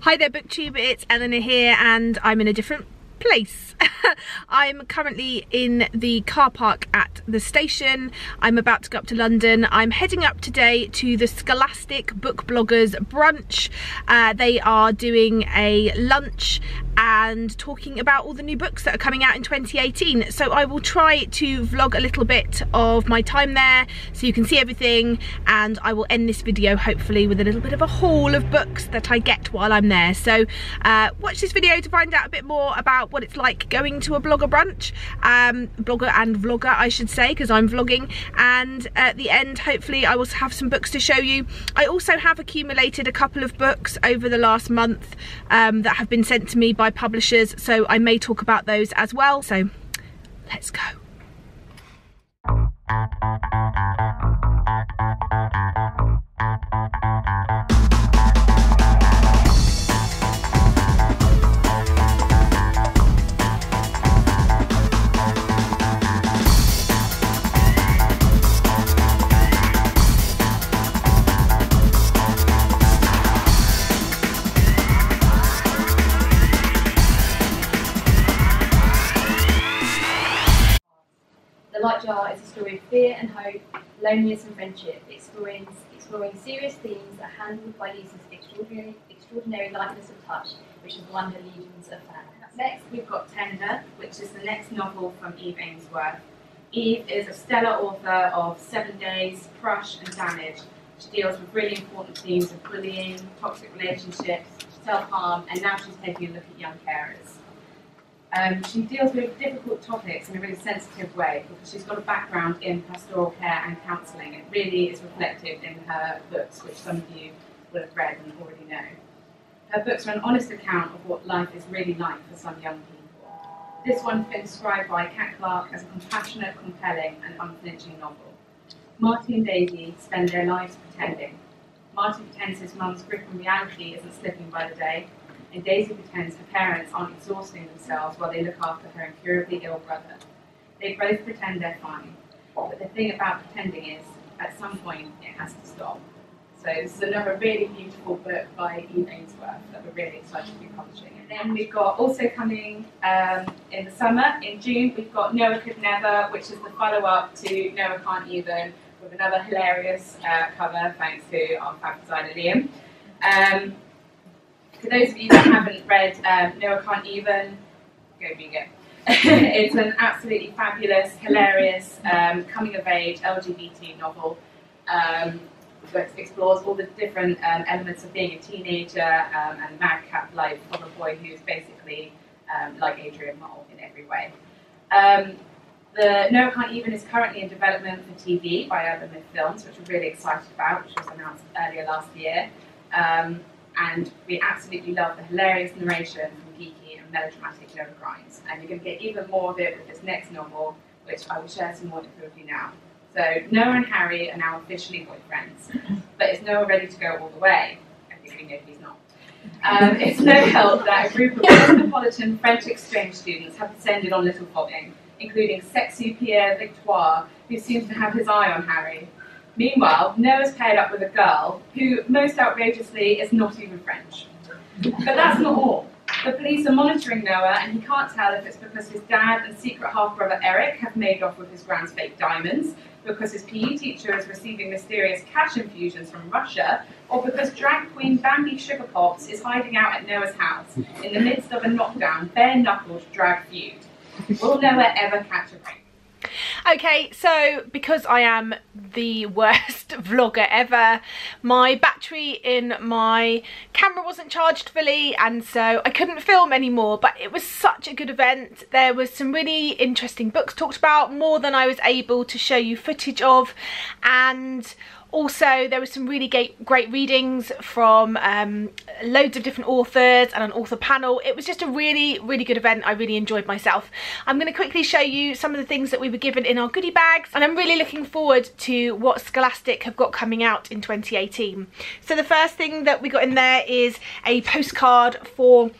Hi there BookTube, it's Eleanor here and I'm in a different place. I'm currently in the car park at the station. I'm about to go up to London. I'm heading up today to the Scholastic Book Bloggers brunch. They are doing a lunch and talking about all the new books that are coming out in 2018. So I will try to vlog a little bit of my time there so you can see everything, and I will end this video hopefully with a little bit of a haul of books that I get while I'm there. So watch this video to find out a bit more about what it's like going to a blogger brunch, blogger and vlogger I should say, because I'm vlogging, and at the end hopefully I will have some books to show you. I also have accumulated a couple of books over the last month that have been sent to me by publishers, so I may talk about those as well. So let's go. The Light Jar is a story of fear and hope, loneliness and friendship, exploring serious themes that are handled by Lisa's extraordinary lightness of touch, which has won her legions of fans. Next we've got Tender, which is the next novel from Eve Ainsworth. Eve is a stellar author of 7 Days, Crush and Damage. She deals with really important themes of bullying, toxic relationships, self-harm, and now she's taking a look at young carers. She deals with difficult topics in a really sensitive way because she's got a background in pastoral care and counselling. It really is reflected in her books, which some of you will have read and already know. Her books are an honest account of what life is really like for some young people. This one's been described by Kat Clark as a compassionate, compelling and unflinching novel. Marty and Daisy spend their lives pretending. Marty pretends his mum's grip on reality isn't slipping by the day, and Daisy pretends her parents aren't exhausting themselves while they look after her incurably ill brother. They both pretend they're fine, but the thing about pretending is, at some point, it has to stop. So this is another really beautiful book by Eve Ainsworth that we're really excited to be publishing. And then we've got also coming in the summer, in June, we've got Noah Could Never, which is the follow-up to Noah Can't Even, with another hilarious cover, thanks to our fab designer Liam. For those of you that haven't read Noah Can't Even, go read it. It's an absolutely fabulous, hilarious, coming-of-age LGBT novel that explores all the different elements of being a teenager and madcap life of a boy who's basically like Adrian Mole in every way. The Noah Can't Even is currently in development for TV by Urban Myth Films, which we're really excited about, which was announced earlier last year. And we absolutely love the hilarious narration from geeky and melodramatic Noah Grimes. And you're going to get even more of it with this next novel, which I will share some more info with you now. So Noah and Harry are now officially boyfriends, but is Noah ready to go all the way? I think we know he's not. It's no help that a group of cosmopolitan French exchange students have descended on little Fobbing, including sexy Pierre Victoire, who seems to have his eye on Harry. Meanwhile, Noah's paired up with a girl who, most outrageously, is not even French. But that's not all. The police are monitoring Noah, and he can't tell if it's because his dad and secret half-brother Eric have made off with his grand's fake diamonds, because his PE teacher is receiving mysterious cash infusions from Russia, or because drag queen Bambi Sugarpops is hiding out at Noah's house in the midst of a knockdown, bare-knuckled drag feud. Will Noah ever catch a break? Okay, so because I am the worst vlogger ever, my battery in my camera wasn't charged fully and so I couldn't film anymore, but it was such a good event. There was some really interesting books talked about, more than I was able to show you footage of, and also there was some really great readings from loads of different authors and an author panel. It was just a really good event. I really enjoyed myself. I'm going to quickly show you some of the things that we were given in our goodie bags, and I'm really looking forward to what Scholastic have got coming out in 2018. So the first thing that we got in there is a postcard for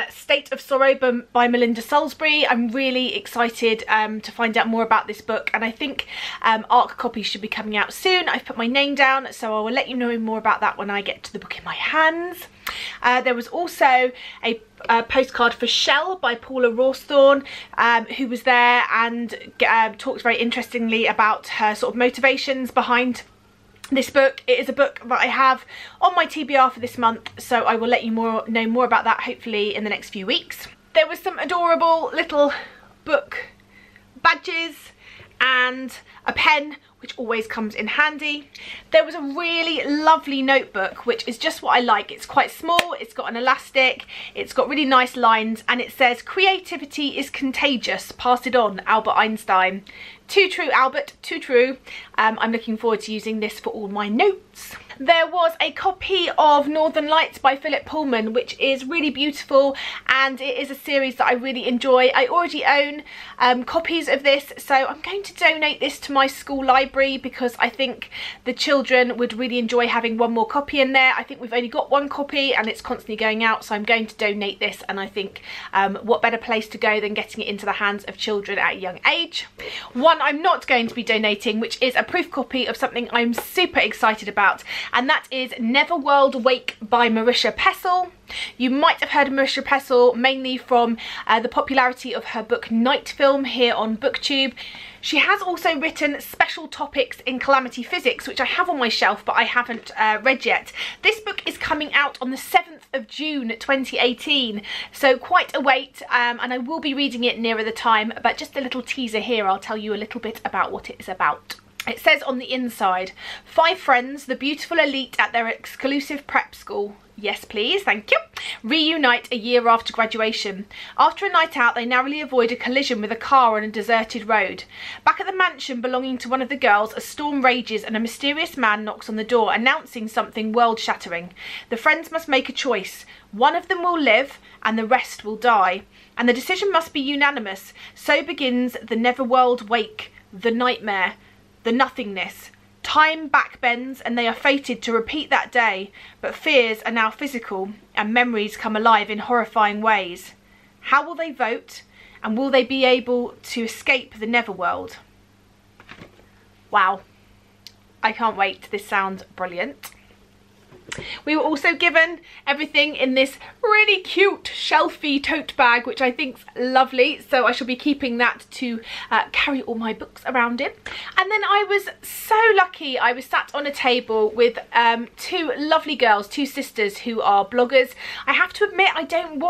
State of Sorrow by Melinda Salisbury. I'm really excited to find out more about this book, and I think ARC copies should be coming out soon. I've put my name down, so I will let you know more about that when I get to the book in my hands. There was also a postcard for Shell by Paula Rawsthorne, who was there and talked very interestingly about her sort of motivations behind this book. It is a book that I have on my TBR for this month, so I will let you know more about that hopefully in the next few weeks. There was some adorable little book badges and a pen, which always comes in handy. There was a really lovely notebook, which is just what I like. It's quite small, it's got an elastic, it's got really nice lines, and it says, "Creativity is contagious, pass it on, Albert Einstein." Too true, Albert, too true. I'm looking forward to using this for all my notes. There was a copy of Northern Lights by Philip Pullman, which is really beautiful, and it is a series that I really enjoy. I already own copies of this, so I'm going to donate this to my school library because I think the children would really enjoy having one more copy in there. I think we've only got one copy and it's constantly going out, so I'm going to donate this, and I think what better place to go than getting it into the hands of children at a young age. One I'm not going to be donating, which is a proof copy of something I'm super excited about, and that is Neverworld Wake by Marisha Pessl. You might have heard of Marisha Pessl mainly from the popularity of her book Night Film here on BookTube. She has also written Special Topics in Calamity Physics, which I have on my shelf but I haven't read yet. This book is coming out on the 7th of June 2018, so quite a wait, and I will be reading it nearer the time, but just a little teaser here. I'll tell you a little bit about what it is about. It says on the inside, 5 friends, the beautiful elite at their exclusive prep school. Yes, please, thank you. Reunite a year after graduation. After a night out, they narrowly avoid a collision with a car on a deserted road. Back at the mansion belonging to one of the girls, a storm rages and a mysterious man knocks on the door, announcing something world-shattering. The friends must make a choice. One of them will live and the rest will die. And the decision must be unanimous. So begins the Neverworld Wake, the nightmare, the nothingness. Time backbends and they are fated to repeat that day, but fears are now physical and memories come alive in horrifying ways. How will they vote, and will they be able to escape the Neverworld? Wow, I can't wait. This sounds brilliant. We were also given everything in this really cute shelfie tote bag, which I think's lovely, so I shall be keeping that to carry all my books around in. And then I was so lucky, I was sat on a table with 2 lovely girls, 2 sisters who are bloggers. I have to admit I don't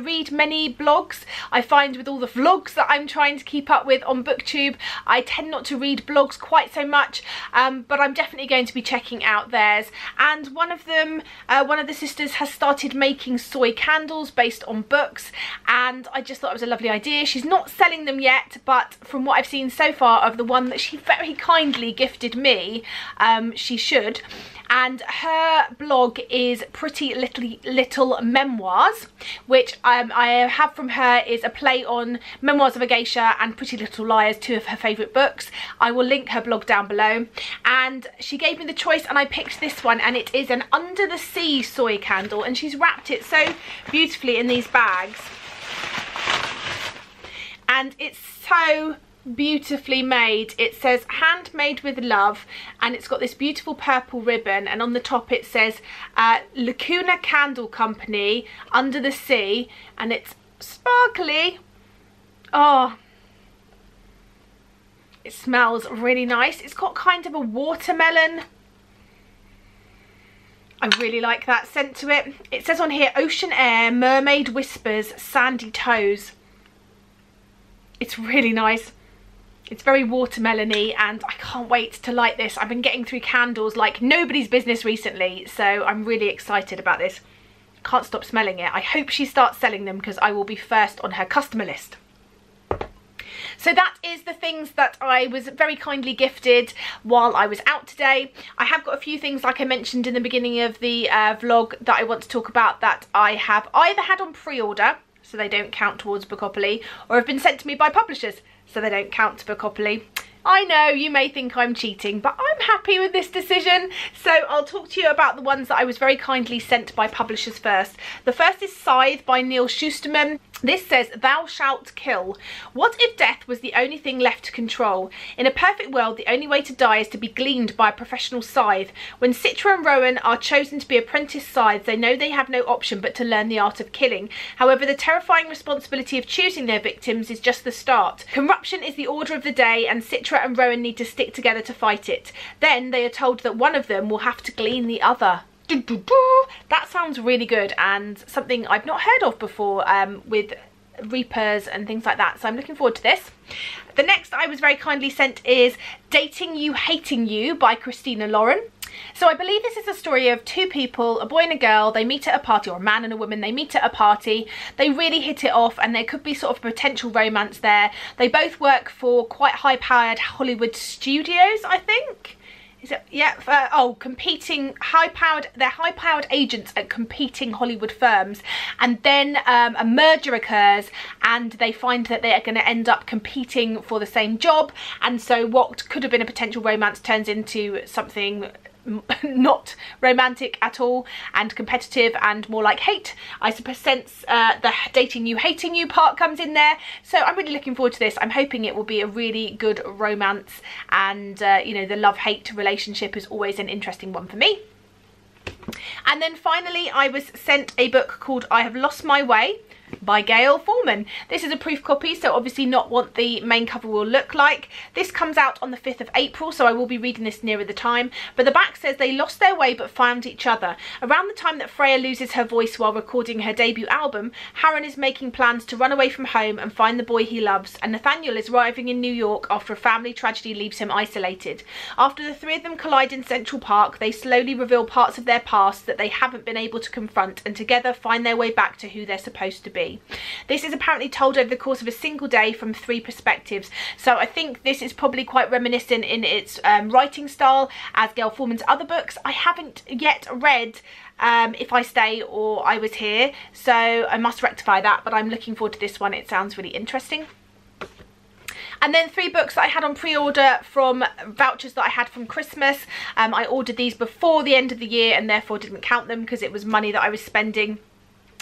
read many blogs. I find with all the vlogs that I'm trying to keep up with on BookTube, I tend not to read blogs quite so much, but I'm definitely going to be checking out theirs. And one of the sisters has started making soy candles based on books, and I just thought it was a lovely idea. She's not selling them yet, but from what I've seen so far of the one that she very kindly gifted me, she should. And her blog is Pretty Little Memoirs, which I have from her is a play on Memoirs of a Geisha and Pretty Little Liars, 2 of her favourite books. I will link her blog down below. And she gave me the choice and I picked this one, and it is an Under the Sea soy candle, and she's wrapped it so beautifully in these bags. And it's so beautifully made. It says handmade with love, and it's got this beautiful purple ribbon, and on the top it says Lacuna Candle Company, Under the Sea, and it's sparkly. Oh, it smells really nice. It's got kind of a watermelon, I really like that scent to it. It says on here ocean air, mermaid whispers, sandy toes. It's really nice. It's very watermelony, and I can't wait to light this. I've been getting through candles like nobody's business recently, so I'm really excited about this. Can't stop smelling it. I hope she starts selling them because I will be first on her customer list. So that is the things that I was very kindly gifted while I was out today. I have got a few things, like I mentioned in the beginning of the vlog, that I want to talk about that I have either had on pre-order, so they don't count towards Bookopoly, or have been sent to me by publishers, so they don't count to Bookopoly. I know you may think I'm cheating, but I'm happy with this decision. So I'll talk to you about the ones that I was very kindly sent by publishers first. The first is Scythe by Neil Schusterman. This says, "Thou shalt kill. What if death was the only thing left to control? In a perfect world, the only way to die is to be gleaned by a professional scythe. When Citra and Rowan are chosen to be apprentice scythes, they know they have no option but to learn the art of killing. However, the terrifying responsibility of choosing their victims is just the start. Corruption is the order of the day, and Citra and Rowan need to stick together to fight it. Then they are told that one of them will have to glean the other." That sounds really good, and something I've not heard of before with Reapers and things like that, so I'm looking forward to this. The next I was very kindly sent is Dating You Hating You by Christina Lauren. So I believe this is a story of two people, a boy and a girl. They meet at a party, or a man and a woman. They meet at a party. They really hit it off, and there could be sort of potential romance there. They both work for quite high-powered Hollywood studios, I think. Is it? Yeah. Competing high-powered. They're high-powered agents at competing Hollywood firms, and then a merger occurs, and they find that they are going to end up competing for the same job, and so what could have been a potential romance turns into something not romantic at all, and competitive and more like hate. I suppose since the dating you hating you part comes in there, so I'm really looking forward to this. I'm hoping it will be a really good romance, and you know, the love-hate relationship is always an interesting one for me. And then finally I was sent a book called I Have Lost My Way by Gail Foreman. This is a proof copy, so obviously not what the main cover will look like. This comes out on the 5th of April, so I will be reading this nearer the time. But the back says, "They lost their way but found each other. Around the time that Freya loses her voice while recording her debut album, Harren is making plans to run away from home and find the boy he loves, and Nathaniel is arriving in New York after a family tragedy leaves him isolated. After the three of them collide in Central Park, they slowly reveal parts of their past that they haven't been able to confront, and together find their way back to who they're supposed to be." This is apparently told over the course of a single day from 3 perspectives, so I think this is probably quite reminiscent in its writing style as Gail Foreman's other books. I haven't yet read If I Stay or I Was Here, so I must rectify that, but I'm looking forward to this one. It sounds really interesting. And then 3 books that I had on pre-order from vouchers that I had from Christmas. I ordered these before the end of the year and therefore didn't count them because it was money that I was spending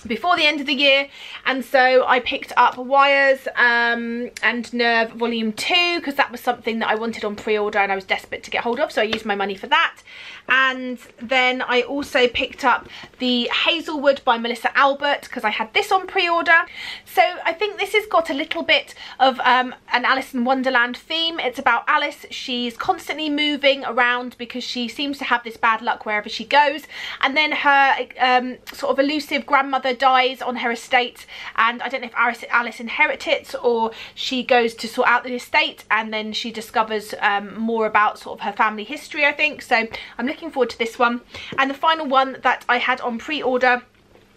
before the end of the year, and so I picked up Wires and Nerve Volume 2 because that was something that I wanted on pre-order and I was desperate to get hold of, so I used my money for that. And then I also picked up the Hazelwood by Melissa Albert because I had this on pre-order. So I think this has got a little bit of an Alice in Wonderland theme. It's about Alice. She's constantly moving around because she seems to have this bad luck wherever she goes, and then her sort of elusive grandmother dies on her estate, and I don't know if Alice inherits it or she goes to sort out the estate, and then she discovers more about sort of her family history, I think. So I'm looking forward to this one. And the final one that I had on pre-order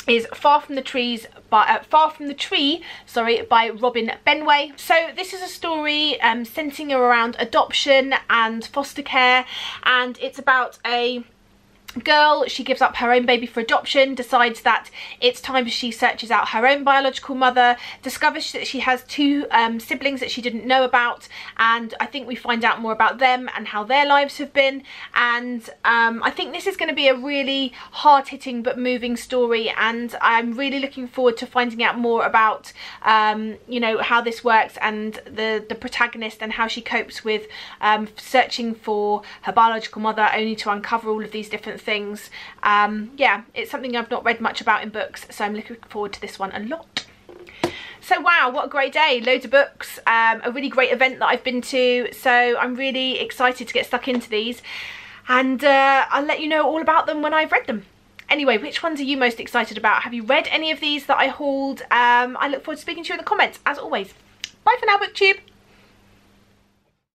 is Far From the Tree by Robin Benway. So this is a story centering around adoption and foster care, and it's about a girl. She gives up her own baby for adoption, decides that it's time she searches out her own biological mother, discovers that she has 2 siblings that she didn't know about, and I think we find out more about them and how their lives have been. And I think this is going to be a really hard-hitting but moving story, and I'm really looking forward to finding out more about you know, how this works, and the protagonist and how she copes with searching for her biological mother only to uncover all of these different things. Yeah, it's something I've not read much about in books, so I'm looking forward to this one a lot. So wow, what a great day, loads of books, a really great event that I've been to, so I'm really excited to get stuck into these, and I'll let you know all about them when I've read them. Anyway, which ones are you most excited about? Have you read any of these that I hauled? I look forward to speaking to you in the comments, as always. Bye for now, BookTube.